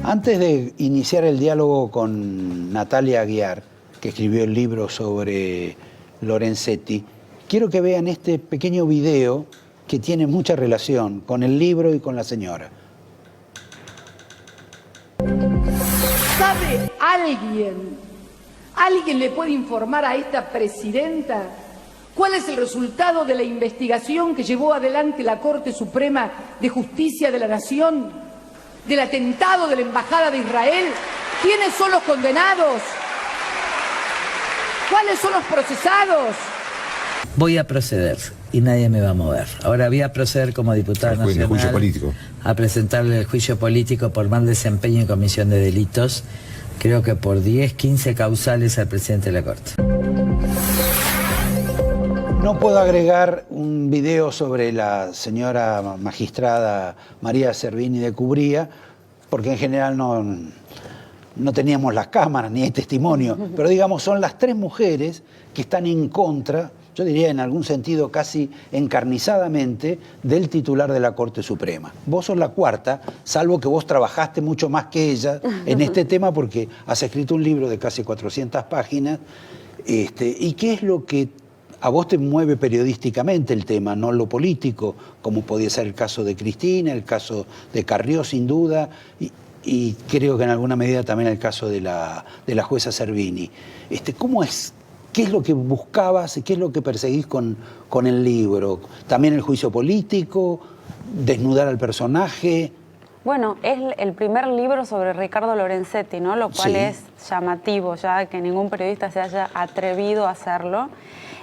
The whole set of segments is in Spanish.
Antes de iniciar el diálogo con Natalia Aguiar, que escribió el libro sobre Lorenzetti, quiero que vean este pequeño video que tiene mucha relación con el libro y con la señora. ¿Sabe alguien le puede informar a esta presidenta cuál es el resultado de la investigación que llevó adelante la Corte Suprema de Justicia de la Nación del atentado de la Embajada de Israel? ¿Quiénes son los condenados? ¿Cuáles son los procesados? Voy a proceder y nadie me va a mover. Ahora voy a proceder como diputada nacional el juicio político. A presentarle el juicio político por mal desempeño en comisión de delitos, creo que por 10, 15 causales al presidente de la Corte. No puedo agregar un video sobre la señora magistrada María Servini de Cubría, porque en general no teníamos las cámaras ni hay testimonio, pero digamos son las tres mujeres que están en contra, yo diría en algún sentido casi encarnizadamente, del titular de la Corte Suprema. Vos sos la cuarta, salvo que vos trabajaste mucho más que ella en este tema porque has escrito un libro de casi 400 páginas. ¿Y qué es lo que a vos te mueve periodísticamente el tema, no lo político, como podía ser el caso de Cristina, el caso de Carrió sin duda, y creo que en alguna medida también el caso de la jueza Servini? ¿Cómo es? ¿Qué es lo que buscabas y qué es lo que perseguís con el libro? ¿También el juicio político? ¿Desnudar al personaje? Bueno, es el primer libro sobre Ricardo Lorenzetti, ¿no? Lo cual Sí. es llamativo ya que ningún periodista se haya atrevido a hacerlo.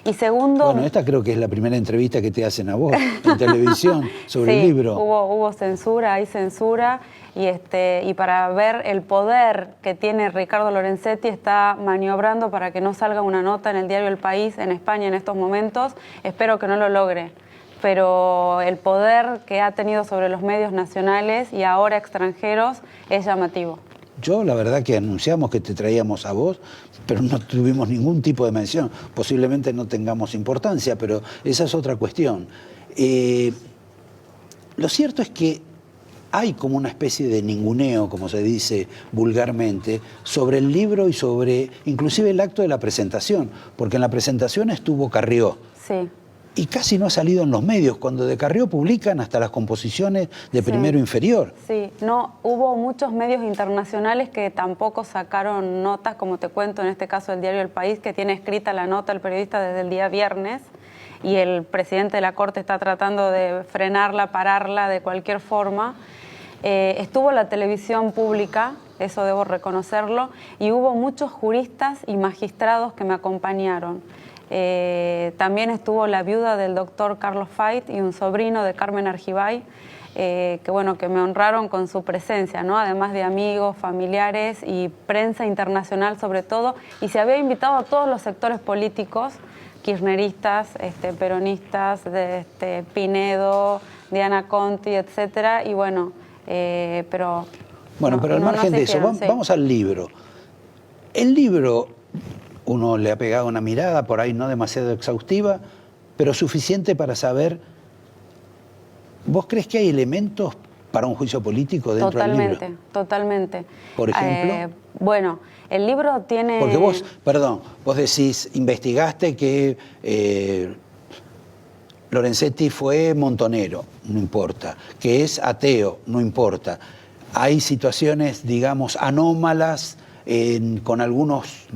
Y segundo... Bueno, esta creo que es la primera entrevista que te hacen a vos en televisión sobre sí, el libro. Hubo censura, hay censura, y para ver el poder que tiene Ricardo Lorenzetti está maniobrando para que no salga una nota en el diario El País en España en estos momentos. Espero que no lo logre, pero el poder que ha tenido sobre los medios nacionales y ahora extranjeros es llamativo. Yo la verdad que anunciamos que te traíamos a vos, pero no tuvimos ningún tipo de mención. Posiblemente no tengamos importancia, pero esa es otra cuestión. Lo cierto es que hay como una especie de ninguneo, como se dice vulgarmente, sobre el libro y sobre inclusive el acto de la presentación, porque en la presentación estuvo Carrió. Sí. Y casi no ha salido en los medios. Cuando de Carrió publican hasta las composiciones de primero inferior. Sí, no, hubo muchos medios internacionales que tampoco sacaron notas, como te cuento en este caso el diario El País, que tiene escrita la nota el periodista desde el día viernes, y el presidente de la Corte está tratando de frenarla, pararla de cualquier forma. Estuvo la televisión pública, eso debo reconocerlo, y hubo muchos juristas y magistrados que me acompañaron. También estuvo la viuda del doctor Carlos Fait y un sobrino de Carmen Argibay, que me honraron con su presencia, ¿no? Además de amigos, familiares y prensa internacional sobre todo, y se había invitado a todos los sectores políticos, kirchneristas, peronistas, Pinedo, Diana Conti, etcétera, y bueno, pero... Bueno, pero al margen de eso, vamos al libro. El libro, uno le ha pegado una mirada, por ahí no demasiado exhaustiva, pero suficiente para saber, ¿vos crees que hay elementos para un juicio político dentro del libro? Totalmente. Por ejemplo. Bueno, el libro tiene... Porque vos decís, investigaste que Lorenzetti fue montonero, no importa, que es ateo, no importa. Hay situaciones, digamos, anómalas con algunas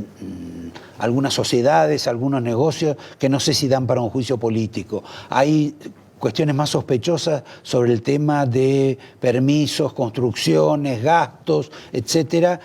sociedades, algunos negocios que no sé si dan para un juicio político. Hay cuestiones más sospechosas sobre el tema de permisos, construcciones, gastos, etcétera.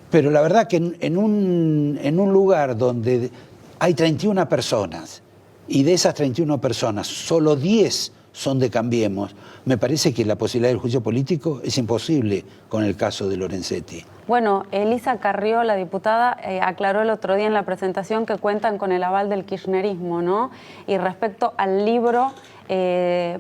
Pero la verdad que en un lugar donde hay 31 personas y de esas 31 personas solo 10 son de Cambiemos, me parece que la posibilidad del juicio político es imposible con el caso de Lorenzetti. Bueno, Elisa Carrió, la diputada, aclaró el otro día en la presentación que cuentan con el aval del kirchnerismo, ¿no? Y respecto al libro,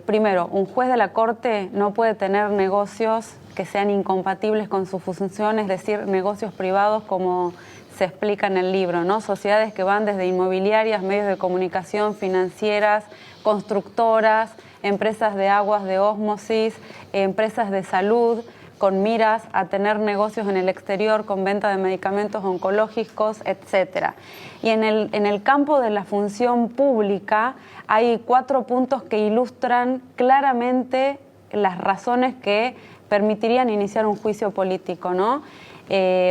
primero, un juez de la Corte no puede tener negocios que sean incompatibles con su función, es decir, negocios privados como se explica en el libro, ¿no? Sociedades que van desde inmobiliarias, medios de comunicación, financieras, constructoras, empresas de aguas de ósmosis, empresas de salud, con miras a tener negocios en el exterior con venta de medicamentos oncológicos, etc. Y en el campo de la función pública hay 4 puntos que ilustran claramente las razones que permitirían iniciar un juicio político, ¿no?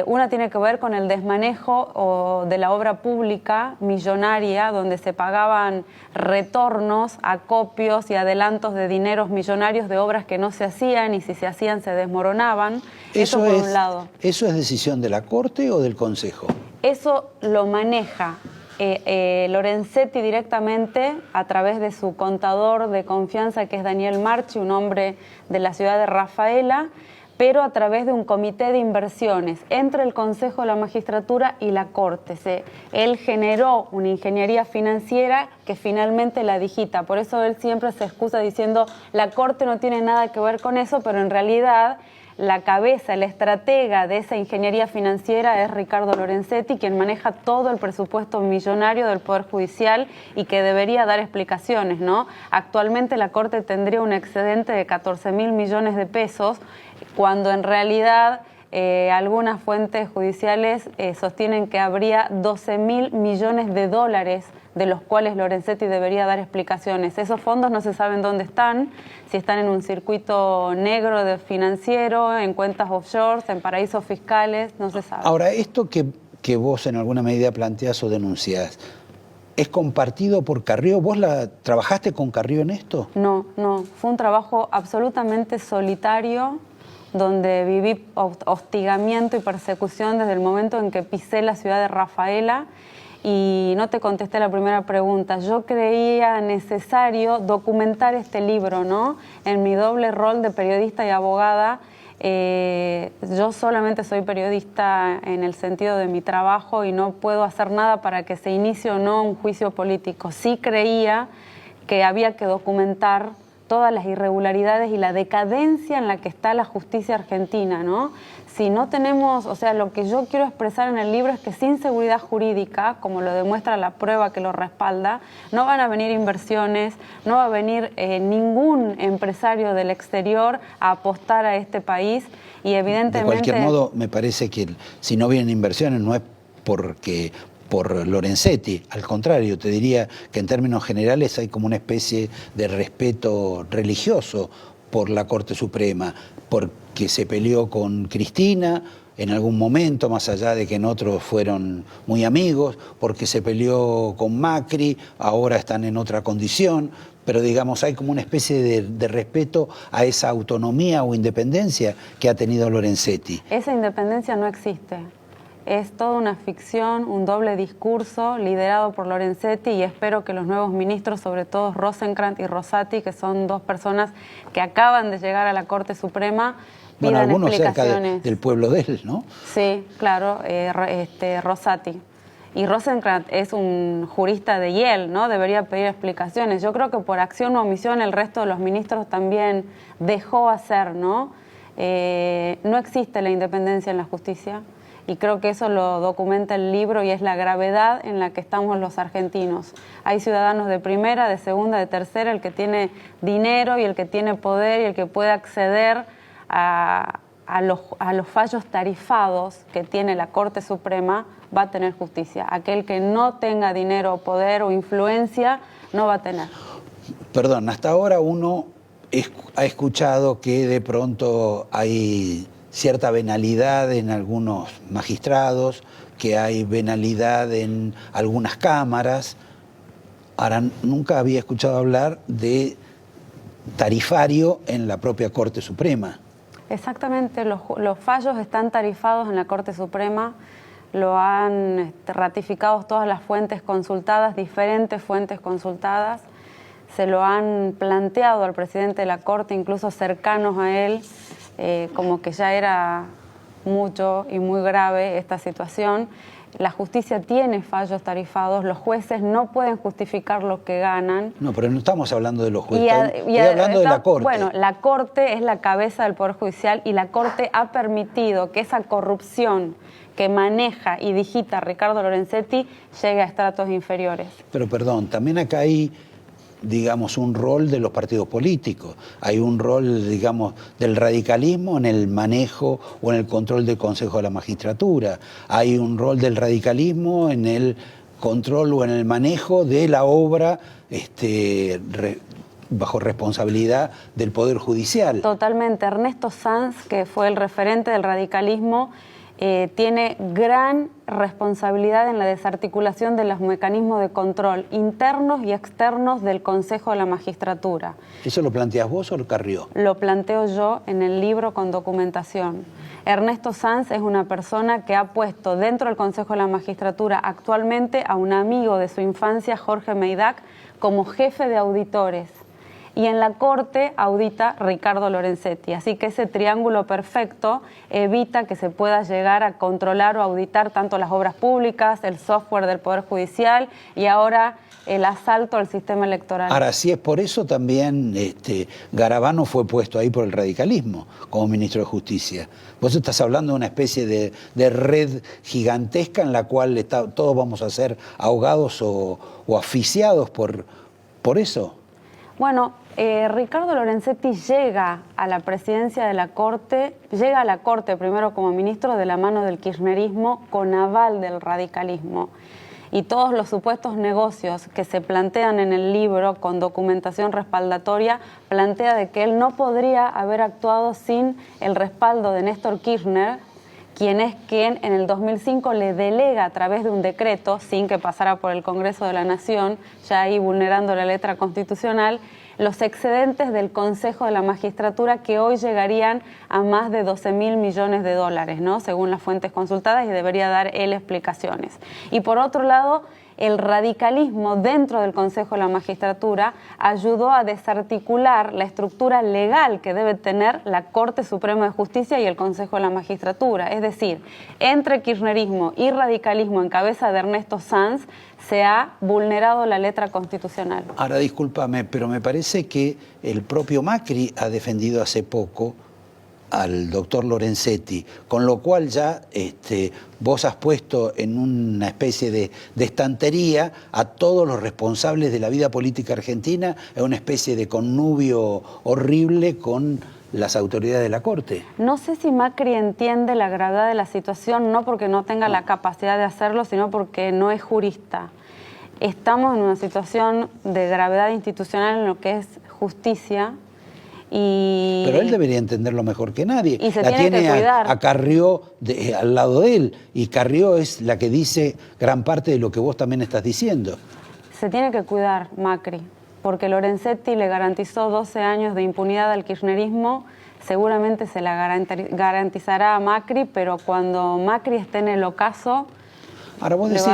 Una tiene que ver con el desmanejo de la obra pública millonaria, donde se pagaban retornos, acopios y adelantos de dineros millonarios de obras que no se hacían, y si se hacían se desmoronaban. Eso por un lado. ¿Eso es decisión de la Corte o del Consejo? Eso lo maneja Lorenzetti directamente a través de su contador de confianza, que es Daniel Marchi, un hombre de la ciudad de Rafaela, pero a través de un comité de inversiones entre el Consejo de la Magistratura y la Corte. Él generó una ingeniería financiera que finalmente la digita. Por eso él siempre se excusa diciendo la Corte no tiene nada que ver con eso, pero en realidad la cabeza, el estratega de esa ingeniería financiera es Ricardo Lorenzetti, quien maneja todo el presupuesto millonario del Poder Judicial y que debería dar explicaciones, ¿no? Actualmente la Corte tendría un excedente de 14.000 millones de pesos, cuando en realidad algunas fuentes judiciales sostienen que habría 12.000 millones de dólares de los cuales Lorenzetti debería dar explicaciones. Esos fondos no se saben dónde están, si están en un circuito negro de financiero, en cuentas offshore, en paraísos fiscales, no se sabe. Ahora, esto que vos en alguna medida planteás o denunciás, ¿es compartido por Carrió? ¿Vos trabajaste con Carrió en esto? No, fue un trabajo absolutamente solitario, donde viví hostigamiento y persecución desde el momento en que pisé la ciudad de Rafaela. Y no te contesté la primera pregunta. Yo creía necesario documentar este libro, ¿no? En mi doble rol de periodista y abogada. Yo solamente soy periodista en el sentido de mi trabajo y no puedo hacer nada para que se inicie o no un juicio político. Sí creía que había que documentar todas las irregularidades y la decadencia en la que está la justicia argentina, ¿no? Si no tenemos, o sea, lo que yo quiero expresar en el libro es que sin seguridad jurídica, como lo demuestra la prueba que lo respalda, no van a venir inversiones, no va a venir ningún empresario del exterior a apostar a este país y evidentemente... De cualquier modo, me parece que si no vienen inversiones no es por Lorenzetti, al contrario, te diría que en términos generales hay como una especie de respeto religioso por la Corte Suprema, porque se peleó con Cristina en algún momento, más allá de que en otros fueron muy amigos, porque se peleó con Macri, ahora están en otra condición, pero digamos hay como una especie de respeto a esa autonomía o independencia que ha tenido Lorenzetti. Esa independencia no existe. Es toda una ficción, un doble discurso liderado por Lorenzetti, y espero que los nuevos ministros, sobre todo Rosenkrantz y Rosati, que son 2 personas que acaban de llegar a la Corte Suprema, pidan algunos explicaciones. Cerca del pueblo de él, ¿no? Sí, claro, Rosati. Y Rosenkrantz es un jurista de Yale, ¿no? Debería pedir explicaciones. Yo creo que por acción o omisión el resto de los ministros también dejó hacer, ¿no? No existe la independencia en la justicia. Y creo que eso lo documenta el libro y es la gravedad en la que estamos los argentinos. Hay ciudadanos de primera, de segunda, de tercera, el que tiene dinero y el que tiene poder y el que puede acceder a los fallos tarifados que tiene la Corte Suprema va a tener justicia. Aquel que no tenga dinero, poder o influencia no va a tener. Perdón, hasta ahora uno ha escuchado que de pronto hay cierta venalidad en algunos magistrados, que hay venalidad en algunas cámaras. Ahora, nunca había escuchado hablar de tarifario en la propia Corte Suprema. Exactamente, los fallos están tarifados en la Corte Suprema, lo han ratificado todas las fuentes consultadas, diferentes fuentes consultadas, se lo han planteado al presidente de la Corte, incluso cercanos a él, como que ya era mucho y muy grave esta situación. La justicia tiene fallos tarifados, los jueces no pueden justificar lo que ganan. No, pero no estamos hablando de los jueces, estoy hablando de la Corte. Bueno, la Corte es la cabeza del Poder Judicial y la Corte ha permitido que esa corrupción que maneja y digita Ricardo Lorenzetti llegue a estratos inferiores. Pero perdón, también acá hay digamos, un rol de los partidos políticos, hay un rol, digamos, del radicalismo en el manejo o en el control del Consejo de la Magistratura, hay un rol del radicalismo en el control o en el manejo de la obra bajo responsabilidad del Poder Judicial. Totalmente. Ernesto Sanz, que fue el referente del radicalismo, tiene gran responsabilidad en la desarticulación de los mecanismos de control internos y externos del Consejo de la Magistratura. ¿Eso lo planteas vos o lo Carrió? Lo planteo yo en el libro con documentación. Ernesto Sanz es una persona que ha puesto dentro del Consejo de la Magistratura actualmente a un amigo de su infancia, Jorge Meidac, como jefe de auditores. Y en la Corte audita Ricardo Lorenzetti. Así que ese triángulo perfecto evita que se pueda llegar a controlar o auditar tanto las obras públicas, el software del Poder Judicial y ahora el asalto al sistema electoral. Ahora, si es por eso también Garabano fue puesto ahí por el radicalismo como ministro de Justicia. Vos estás hablando de una especie de red gigantesca en la cual todos vamos a ser ahogados o asfixiados por eso. Bueno, Ricardo Lorenzetti llega a la presidencia de la Corte, llega a la Corte primero como ministro de la mano del kirchnerismo con aval del radicalismo. Y todos los supuestos negocios que se plantean en el libro con documentación respaldatoria plantea de que él no podría haber actuado sin el respaldo de Néstor Kirchner, quien es quien en el 2005 le delega a través de un decreto, sin que pasara por el Congreso de la Nación, ya ahí vulnerando la letra constitucional, los excedentes del Consejo de la Magistratura que hoy llegarían a más de 12.000 millones de dólares, ¿no? Según las fuentes consultadas, y debería dar él explicaciones. Y por otro lado, el radicalismo dentro del Consejo de la Magistratura ayudó a desarticular la estructura legal que debe tener la Corte Suprema de Justicia y el Consejo de la Magistratura. Es decir, entre kirchnerismo y radicalismo en cabeza de Ernesto Sanz se ha vulnerado la letra constitucional. Ahora, discúlpame, pero me parece que el propio Macri ha defendido hace poco al doctor Lorenzetti, con lo cual ya vos has puesto en una especie de estantería a todos los responsables de la vida política argentina, en una especie de connubio horrible con las autoridades de la Corte. No sé si Macri entiende la gravedad de la situación, no porque no tenga la capacidad de hacerlo, sino porque no es jurista. Estamos en una situación de gravedad institucional en lo que es justicia. Pero él debería entenderlo mejor que nadie. Y se tiene que cuidar. A Carrió al lado de él, y Carrió es la que dice gran parte de lo que vos también estás diciendo. Se tiene que cuidar Macri, porque Lorenzetti le garantizó 12 años de impunidad al kirchnerismo, seguramente se la garantizará a Macri, pero cuando Macri esté en el ocaso, ahora vos decís,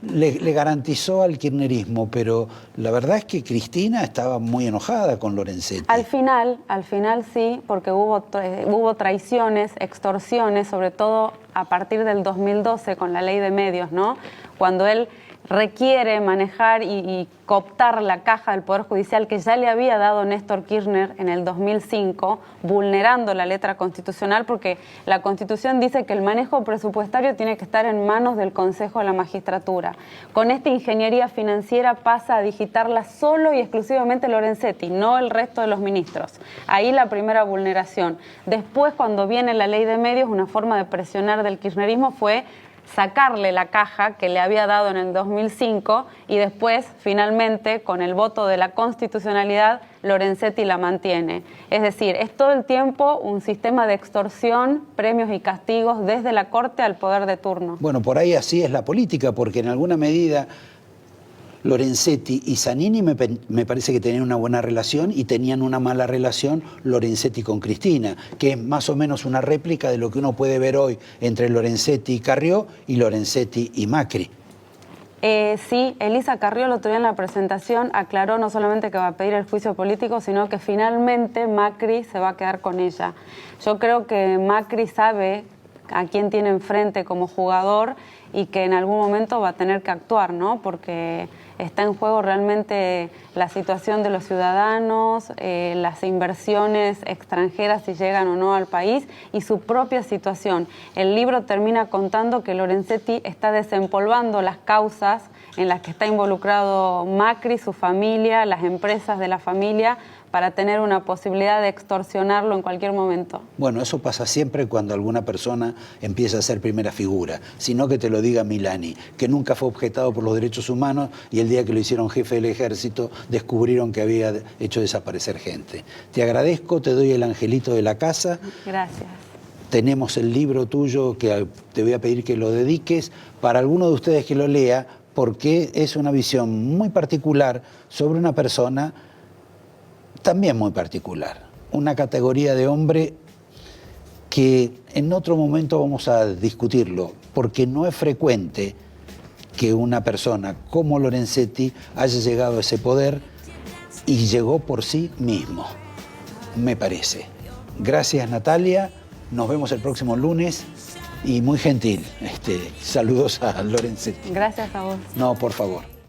le garantizó al kirchnerismo, pero la verdad es que Cristina estaba muy enojada con Lorenzetti. Al final sí, porque hubo traiciones, extorsiones, sobre todo a partir del 2012 con la ley de medios, ¿no? Cuando él requiere manejar y cooptar la caja del Poder Judicial que ya le había dado Néstor Kirchner en el 2005, vulnerando la letra constitucional, porque la Constitución dice que el manejo presupuestario tiene que estar en manos del Consejo de la Magistratura. Con esta ingeniería financiera pasa a digitarla solo y exclusivamente Lorenzetti, no el resto de los ministros. Ahí la primera vulneración. Después, cuando viene la ley de medios, una forma de presionar del kirchnerismo fue sacarle la caja que le había dado en el 2005 y después, finalmente, con el voto de la constitucionalidad, Lorenzetti la mantiene. Es decir, es todo el tiempo un sistema de extorsión, premios y castigos desde la Corte al poder de turno. Bueno, por ahí así es la política, porque en alguna medida Lorenzetti y Zanini me parece que tenían una buena relación, y tenían una mala relación Lorenzetti con Cristina, que es más o menos una réplica de lo que uno puede ver hoy entre Lorenzetti y Carrió y Lorenzetti y Macri. Sí, Elisa Carrió el otro día en la presentación aclaró no solamente que va a pedir el juicio político, sino que finalmente Macri se va a quedar con ella. Yo creo que Macri sabe a quién tiene enfrente como jugador y que en algún momento va a tener que actuar, ¿no? Porque está en juego realmente la situación de los ciudadanos, las inversiones extranjeras si llegan o no al país y su propia situación. El libro termina contando que Lorenzetti está desempolvando las causas en las que está involucrado Macri, su familia, las empresas de la familia, para tener una posibilidad de extorsionarlo en cualquier momento. Bueno, eso pasa siempre cuando alguna persona empieza a ser primera figura, sino que te lo diga Milani, que nunca fue objetado por los derechos humanos y el día que lo hicieron jefe del ejército descubrieron que había hecho desaparecer gente. Te agradezco, te doy el angelito de la casa. Gracias. Tenemos el libro tuyo que te voy a pedir que lo dediques para alguno de ustedes que lo lea, porque es una visión muy particular sobre una persona también muy particular, una categoría de hombre que en otro momento vamos a discutirlo, porque no es frecuente que una persona como Lorenzetti haya llegado a ese poder y llegó por sí mismo, me parece. Gracias, Natalia, nos vemos el próximo lunes y muy gentil, saludos a Lorenzetti. Gracias a vos. No, por favor.